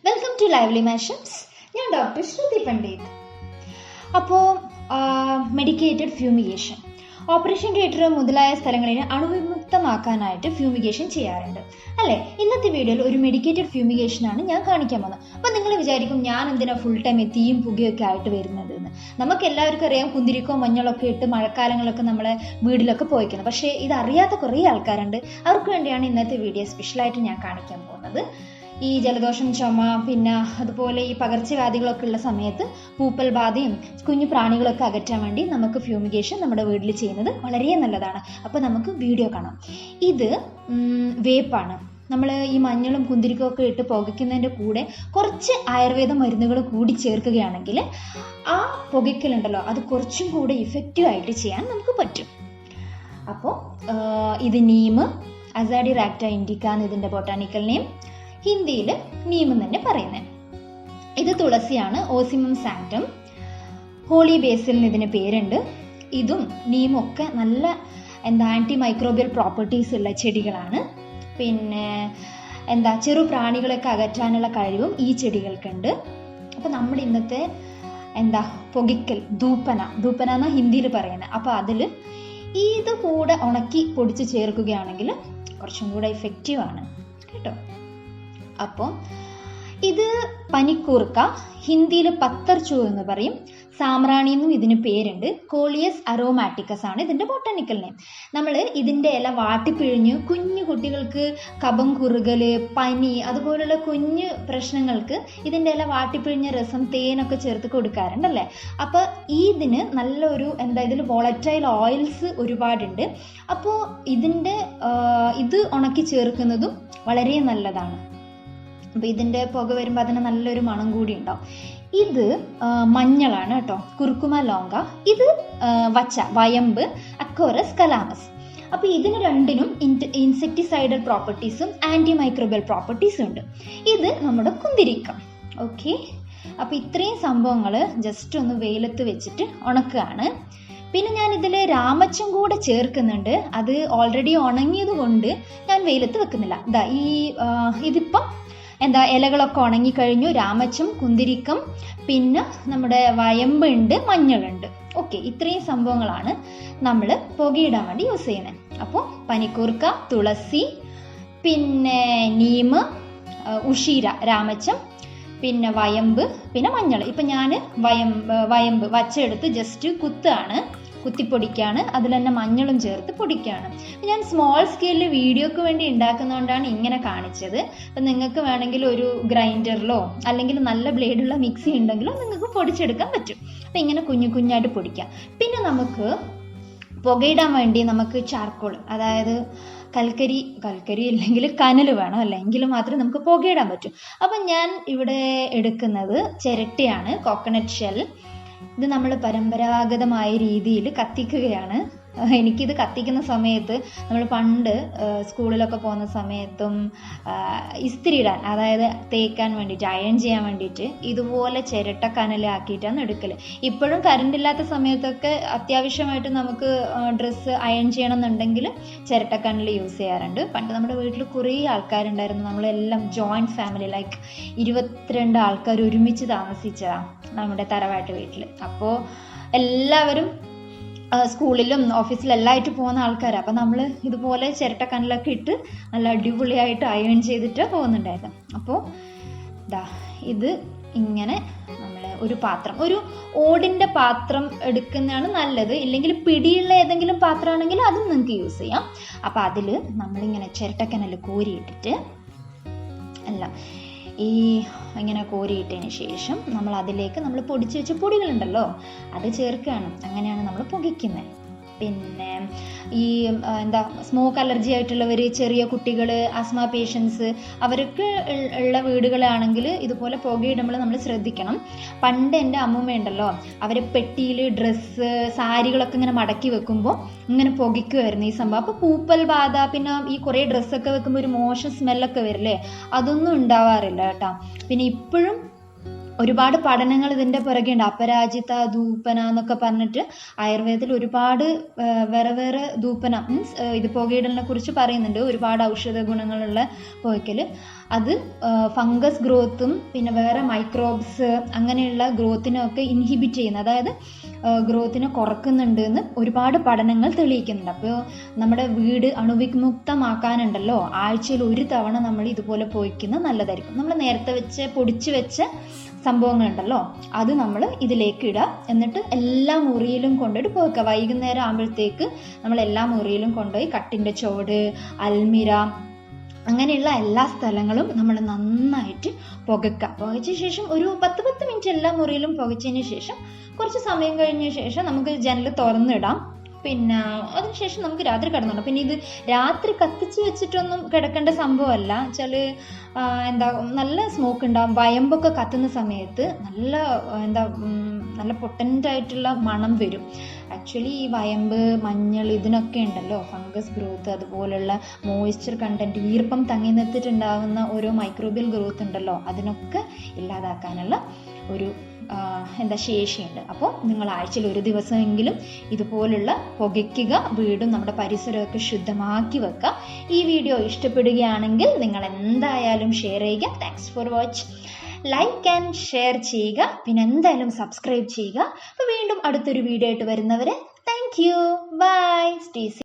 Welcome to lively മാഷൻസ്. ഞാൻ doctor ശ്രുതി പണ്ഡിറ്റ്. അപ്പോൾ medicated fumigation, operation theatre മുതലായ സ്ഥലങ്ങളിൽ അണുവിമുക്തമാക്കാനായിട്ട് ഫ്യൂമിഗേഷൻ ചെയ്യാറുണ്ട് അല്ലേ? ഇന്നത്തെ വീഡിയോയിൽ ഒരു മെഡിക്കേറ്റഡ് ഫ്യൂമിഗേഷനാണ് ഞാൻ കാണിക്കാൻ പോകുന്നത്. അപ്പോൾ നിങ്ങൾ വിചാരിക്കും ഞാൻ എന്തിനാ ഫുൾ ടൈം തീയും പുകയൊക്കെ ആയിട്ട് വരുന്നത് എന്ന്. നമുക്ക് എല്ലാവർക്കും അറിയാം, കുന്തിരിക്കോ മഞ്ഞളൊക്കെ ഇട്ട് മഴക്കാലങ്ങളൊക്കെ നമ്മളെ വീട്ടിലൊക്കെ പോയിക്കുന്നത്. പക്ഷേ ഇതറിയാത്ത കുറേ ആൾക്കാരുണ്ട്. അവർക്ക് വേണ്ടിയാണ് ഇന്നത്തെ വീഡിയോ സ്പെഷ്യലായിട്ട് ഞാൻ കാണിക്കാൻ പോകുന്നത്. ഈ ജലദോഷം, ചുമ, പിന്നെ അതുപോലെ ഈ പകർച്ചവ്യാധികളൊക്കെ ഉള്ള സമയത്ത് പൂപ്പൽ ബാധയും കുഞ്ഞു പ്രാണികളൊക്കെ അകറ്റാൻ വേണ്ടി നമുക്ക് ഫ്യൂമിഗേഷൻ നമ്മുടെ വീട്ടിൽ ചെയ്യുന്നത് വളരെ നല്ലതാണ്. അപ്പോൾ നമുക്ക് വീഡിയോ കാണാം. ഇത് വേപ്പാണ്. നമ്മൾ ഈ മഞ്ഞളും കുന്തിരിക്കും ഒക്കെ ഇട്ട് പുകയ്ക്കുന്നതിൻ്റെ കൂടെ കുറച്ച് ആയുർവേദ മരുന്നുകൾ കൂടി ചേർക്കുകയാണെങ്കിൽ ആ പുകയ്ക്കലുണ്ടല്ലോ അത് കുറച്ചും കൂടെ ഇഫക്റ്റീവായിട്ട് ചെയ്യാൻ നമുക്ക് പറ്റും. അപ്പോൾ ഇത് നീം, അസാഡിറാക്ട ഇൻഡിക്ക എന്ന് ഇതിൻ്റെ ബൊട്ടാണിക്കൽ നെയിം. ഹിന്ദിയിൽ നീം തന്നെ പറയുന്നത്. ഇത് തുളസിയാണ്, ഓസിമം സാങ്ക്ടം. ഹോളി ബേസിൽ ഇതിന് പേരുണ്ട്. ഇതും നീമും ഒക്കെ നല്ല ആൻറ്റി മൈക്രോബിയൽ പ്രോപ്പർട്ടീസ് ഉള്ള ചെടികളാണ്. പിന്നെ ചെറു പ്രാണികളൊക്കെ അകറ്റാനുള്ള കഴിവും ഈ ചെടികൾക്കുണ്ട്. അപ്പോൾ നമ്മുടെ ഇന്നത്തെ പുകയ്ക്കൽ ധൂപ്പന എന്നാണ് ഹിന്ദിയിൽ പറയുന്നത്. അപ്പോൾ അതിൽ ഇത് കൂടെ ഉണക്കി പൊടിച്ച് ചേർക്കുകയാണെങ്കിൽ കുറച്ചും കൂടെ ഇഫക്റ്റീവാണ് കേട്ടോ. അപ്പോൾ ഇത് പനിക്കൂർക്ക, ഹിന്ദിയിൽ പത്തർചൂ എന്ന് പറയും. സാമ്രാണി എന്നും ഇതിന് പേരുണ്ട്. കോളിയസ് അരോമാറ്റിക്കസ് ആണ് ഇതിൻ്റെ ബൊട്ടാണിക്കൽ നെയിം. നമ്മൾ ഇതിൻ്റെ ഇല വാട്ടിപ്പിഴിഞ്ഞ് കുഞ്ഞു കുട്ടികൾക്ക് കഫം കുറുകൽ, പനി, അതുപോലുള്ള കുഞ്ഞു പ്രശ്നങ്ങൾക്ക് ഇതിൻ്റെ ഇല വാട്ടിപ്പിഴിഞ്ഞ രസം, തേനൊക്കെ ചേർത്ത് കൊടുക്കാറുണ്ടല്ലേ. അപ്പോൾ ഇതിന് നല്ലൊരു ഇതിൽ വോളറ്റൈൽ ഓയിൽസ് ഒരുപാടുണ്ട്. അപ്പോൾ ഇത് ഉണക്കി ചേർക്കുന്നതും വളരെ നല്ലതാണ്. അപ്പോൾ ഇതിൻ്റെ പുക വരുമ്പോൾ അതിന് നല്ലൊരു മണം കൂടി ഉണ്ടാവും. ഇത് മഞ്ഞളാണ് കേട്ടോ, കുർക്കുമ ലോങ്ക. ഇത് വയമ്പ്, അക്കോറസ് കലാമസ്. അപ്പോൾ ഇതിന് രണ്ടിനും ഇൻസെക്ടിസൈഡൽ പ്രോപ്പർട്ടീസും ആൻറ്റി മൈക്രോബിയൽ പ്രോപ്പർട്ടീസും ഉണ്ട്. ഇത് നമ്മുടെ കുന്തിരിക്കം. ഓക്കെ, അപ്പോൾ ഇത്രയും സംഭവങ്ങൾ ജസ്റ്റ് ഒന്ന് വെയിലത്ത് വെച്ചിട്ട് ഉണക്കുകയാണ്. പിന്നെ ഞാൻ ഇതിൽ രാമച്ചം കൂടെ ചേർക്കുന്നുണ്ട്. അത് ഓൾറെഡി ഉണങ്ങിയത് കൊണ്ട് ഞാൻ വെയിലത്ത് വെക്കുന്നില്ല. ഇതിപ്പം ഇലകളൊക്കെ ഉണങ്ങിക്കഴിഞ്ഞു. രാമച്ചം, കുന്തിരിക്കം, പിന്നെ നമ്മുടെ വയമ്പുണ്ട്, മഞ്ഞളുണ്ട്. ഓക്കെ, ഇത്രയും സംഭവങ്ങളാണ് നമ്മൾ പുകയിടാൻ വേണ്ടി യൂസ് ചെയ്യുന്നത്. അപ്പോൾ പനിക്കൂർക്ക, തുളസി, പിന്നെ നീം, ഉഷീര, രാമച്ചം, പിന്നെ വയമ്പ്, പിന്നെ മഞ്ഞൾ. ഇപ്പം ഞാൻ വയമ്പ് വച്ചെടുത്ത് ജസ്റ്റ് കുത്തിപ്പൊടിക്കുകയാണ്. അതിൽ തന്നെ മഞ്ഞളും ചേർത്ത് പൊടിക്കുകയാണ്. ഞാൻ സ്മോൾ സ്കെയിലിൽ വീഡിയോക്ക് വേണ്ടി ഉണ്ടാക്കുന്നതുകൊണ്ടാണ് ഇങ്ങനെ കാണിച്ചത്. അപ്പം നിങ്ങൾക്ക് വേണമെങ്കിൽ ഒരു ഗ്രൈൻഡറിലോ അല്ലെങ്കിൽ നല്ല ബ്ലേഡുള്ള മിക്സി ഉണ്ടെങ്കിലോ നിങ്ങൾക്ക് പൊടിച്ചെടുക്കാൻ പറ്റും. അപ്പം ഇങ്ങനെ കുഞ്ഞായിട്ട് പൊടിക്കാം. പിന്നെ നമുക്ക് പുകയിടാൻ വേണ്ടി നമുക്ക് ചാർക്കോൾ, അതായത് കൽക്കരി അല്ലെങ്കിൽ കനൽ വേണം അല്ലേ, എങ്കിലും മാത്രമേ നമുക്ക് പുകയിടാൻ പറ്റൂ. അപ്പം ഞാൻ ഇവിടെ എടുക്കുന്നത് ചിരട്ടയാണ്, കോക്കനട്ട് ഷെൽ. ഇത് നമ്മൾ പരമ്പരാഗതമായ രീതിയിൽ കത്തിക്കുകയാണ്. എനിക്കിത് കത്തിക്കുന്ന സമയത്ത് നമ്മൾ പണ്ട് സ്കൂളിലൊക്കെ പോകുന്ന സമയത്തും ഇസ്തിരി ഇടാൻ, അതായത് തേക്കാൻ വേണ്ടിയിട്ട്, അയൺ ചെയ്യാൻ വേണ്ടിയിട്ട് ഇതുപോലെ ചിരട്ട കനലാക്കിയിട്ടാണ് എടുക്കൽ. ഇപ്പോഴും കറണ്ട് ഇല്ലാത്ത സമയത്തൊക്കെ അത്യാവശ്യമായിട്ട് നമുക്ക് ഡ്രസ്സ് അയൺ ചെയ്യണം എന്നുണ്ടെങ്കിൽ ചിരട്ടക്കനൽ യൂസ് ചെയ്യാറുണ്ട്. പണ്ട് നമ്മുടെ വീട്ടിൽ കുറേ ആൾക്കാരുണ്ടായിരുന്നു. നമ്മളെല്ലാം ജോയിൻറ്റ് ഫാമിലി, ലൈക്ക് 22 ആൾക്കാർ ഒരുമിച്ച് താമസിച്ചതാണ് നമ്മുടെ തറവാട്ട് വീട്ടിൽ. അപ്പോൾ എല്ലാവരും സ്കൂളിലും ഓഫീസിലും എല്ലാമായിട്ട് പോകുന്ന ആൾക്കാരാണ്. അപ്പം നമ്മൾ ഇതുപോലെ ചിരട്ടക്കനലൊക്കെ ഇട്ട് നല്ല അടിപൊളിയായിട്ട് അയൺ ചെയ്തിട്ട് പോകുന്നുണ്ടായിരുന്നു. അപ്പോൾ ഇത് ഇങ്ങനെ നമ്മൾ ഒരു പാത്രം, ഒരു ഓടിൻ്റെ പാത്രം എടുക്കുന്നതാണ് നല്ലത്. ഇല്ലെങ്കിൽ പിടിയുള്ള ഏതെങ്കിലും പാത്രമാണെങ്കിൽ അതും നിങ്ങൾക്ക് യൂസ് ചെയ്യാം. അപ്പം അതിൽ നമ്മളിങ്ങനെ ചിരട്ടക്കനൽ കോരിയിട്ടിട്ട് ഇങ്ങനെ കോരിയിട്ടതിന് ശേഷം നമ്മൾ അതിലേക്ക് നമ്മൾ പൊടിച്ച് വെച്ച പൊടികളുണ്ടല്ലോ അത് ചേർക്കുകയാണ്. അങ്ങനെയാണ് നമ്മൾ പുകയ്ക്കുന്നത്. പിന്നെ ഈ സ്മോക്ക് അലർജി ആയിട്ടുള്ളവർ, ചെറിയ കുട്ടികൾ, ആസ്മ പേഷ്യൻസ്, അവർക്ക് ഉള്ള വീടുകളാണെങ്കിൽ ഇതുപോലെ പുകയിടുമ്പോൾ നമ്മൾ ശ്രദ്ധിക്കണം. പണ്ട് എൻ്റെ അമ്മൂമ്മ ഉണ്ടല്ലോ, അവർ പെട്ടിയിൽ ഡ്രസ്സ്, സാരികളൊക്കെ ഇങ്ങനെ മടക്കി വെക്കുമ്പോൾ ഇങ്ങനെ പുകയ്ക്കുമായിരുന്നു ഈ സംഭവം. അപ്പോൾ പൂപ്പൽ ബാധ, പിന്നെ ഈ കുറേ ഡ്രസ്സൊക്കെ വെക്കുമ്പോൾ ഒരു മോശം സ്മെല്ലൊക്കെ വരില്ലേ, അതൊന്നും ഉണ്ടാവാറില്ല കേട്ടോ. പിന്നെ ഇപ്പോഴും ഒരുപാട് പഠനങ്ങൾ ഇതിൻ്റെ പുറകെയുണ്ട്. അപരാജിത, ധൂപന എന്നൊക്കെ പറഞ്ഞിട്ട് ആയുർവേദത്തിൽ ഒരുപാട് വേറെ വേറെ ധൂപന മീൻസ് ഇത് പുകയിടലിനെ കുറിച്ച് പറയുന്നുണ്ട്. ഒരുപാട് ഔഷധ ഗുണങ്ങളുള്ള പുകയ്ക്കൽ. അത് ഫംഗസ് ഗ്രോത്തും പിന്നെ വേറെ മൈക്രോബ്സ് അങ്ങനെയുള്ള ഗ്രോത്തിനൊക്കെ ഇൻഹിബിറ്റ് ചെയ്യുന്ന, അതായത് ഗ്രോത്തിനെ കുറക്കുന്നുണ്ട് എന്ന് ഒരുപാട് പഠനങ്ങൾ തെളിയിക്കുന്നുണ്ട്. അപ്പോൾ നമ്മുടെ വീട് അണുവിമുക്തമാക്കാനുണ്ടല്ലോ ആഴ്ചയിൽ ഒരു തവണ നമ്മൾ ഇതുപോലെ പുകയ്ക്കുന്നത് നല്ലതായിരിക്കും. നമ്മൾ നേരത്തെ പൊടിച്ച് വെച്ച സംഭവങ്ങളുണ്ടല്ലോ അത് നമ്മൾ ഇതിലേക്ക് ഇടുക. എന്നിട്ട് എല്ലാ മുറിയിലും കൊണ്ടുപോയിട്ട് പുകയ്ക്കുക. വൈകുന്നേരം ആകുമ്പോഴത്തേക്ക് നമ്മൾ എല്ലാ മുറിയിലും കൊണ്ടുപോയി കട്ടിൻ്റെ ചുവട്, അൽമിര അങ്ങനെയുള്ള എല്ലാ സ്ഥലങ്ങളും നമ്മൾ നന്നായിട്ട് പുകയ്ക്കുക. പുകച്ച ശേഷം ഒരു 10 മിനിറ്റ് എല്ലാ മുറിയിലും പുകച്ചതിന് ശേഷം കുറച്ച് സമയം കഴിഞ്ഞ ശേഷം നമുക്ക് ജനൽ തുറന്നിടാം. പിന്നെ അതിനുശേഷം നമുക്ക് രാത്രി കിടന്നുണ്ടാവും. പിന്നെ ഇത് രാത്രി കത്തിച്ച് വെച്ചിട്ടൊന്നും കിടക്കേണ്ട സംഭവമല്ല. വെച്ചാൽ നല്ല സ്മോക്ക് ഉണ്ടാവും. വയമ്പൊക്കെ കത്തുന്ന സമയത്ത് നല്ല പൊട്ടൻ്റ് ആയിട്ടുള്ള മണം വരും. ആക്ച്വലി ഈ വയമ്പ്, മഞ്ഞൾ ഇതിനൊക്കെ ഉണ്ടല്ലോ ഫംഗസ് ഗ്രോത്ത്, അതുപോലുള്ള മോയ്സ്ചർ കണ്ടൻറ്റ്, ഈർപ്പം തങ്ങി നിർത്തിയിട്ടുണ്ടാകുന്ന ഓരോ മൈക്രോബിയൽ ഗ്രോത്ത് ഉണ്ടല്ലോ അതിനൊക്കെ ഇല്ലാതാക്കാനുള്ള ഒരു ശേഷിയുണ്ട്. അപ്പോൾ നിങ്ങൾ ആഴ്ചയിൽ ഒരു ദിവസമെങ്കിലും ഇതുപോലുള്ള പുകയ്ക്കുക. വീടും നമ്മുടെ പരിസരമൊക്കെ ശുദ്ധമാക്കി വെക്കുക. ഈ വീഡിയോ ഇഷ്ടപ്പെടുകയാണെങ്കിൽ നിങ്ങൾ എന്തായാലും ഷെയർ ചെയ്യുക. Thanks for watch. Like and share ചെയ്യുക. പിന്നെ എന്തായാലും സബ്സ്ക്രൈബ് ചെയ്യുക. അപ്പോൾ വീണ്ടും അടുത്തൊരു വീഡിയോ ആയിട്ട് വരുന്നവരെ thank you. Bye. Stay safe.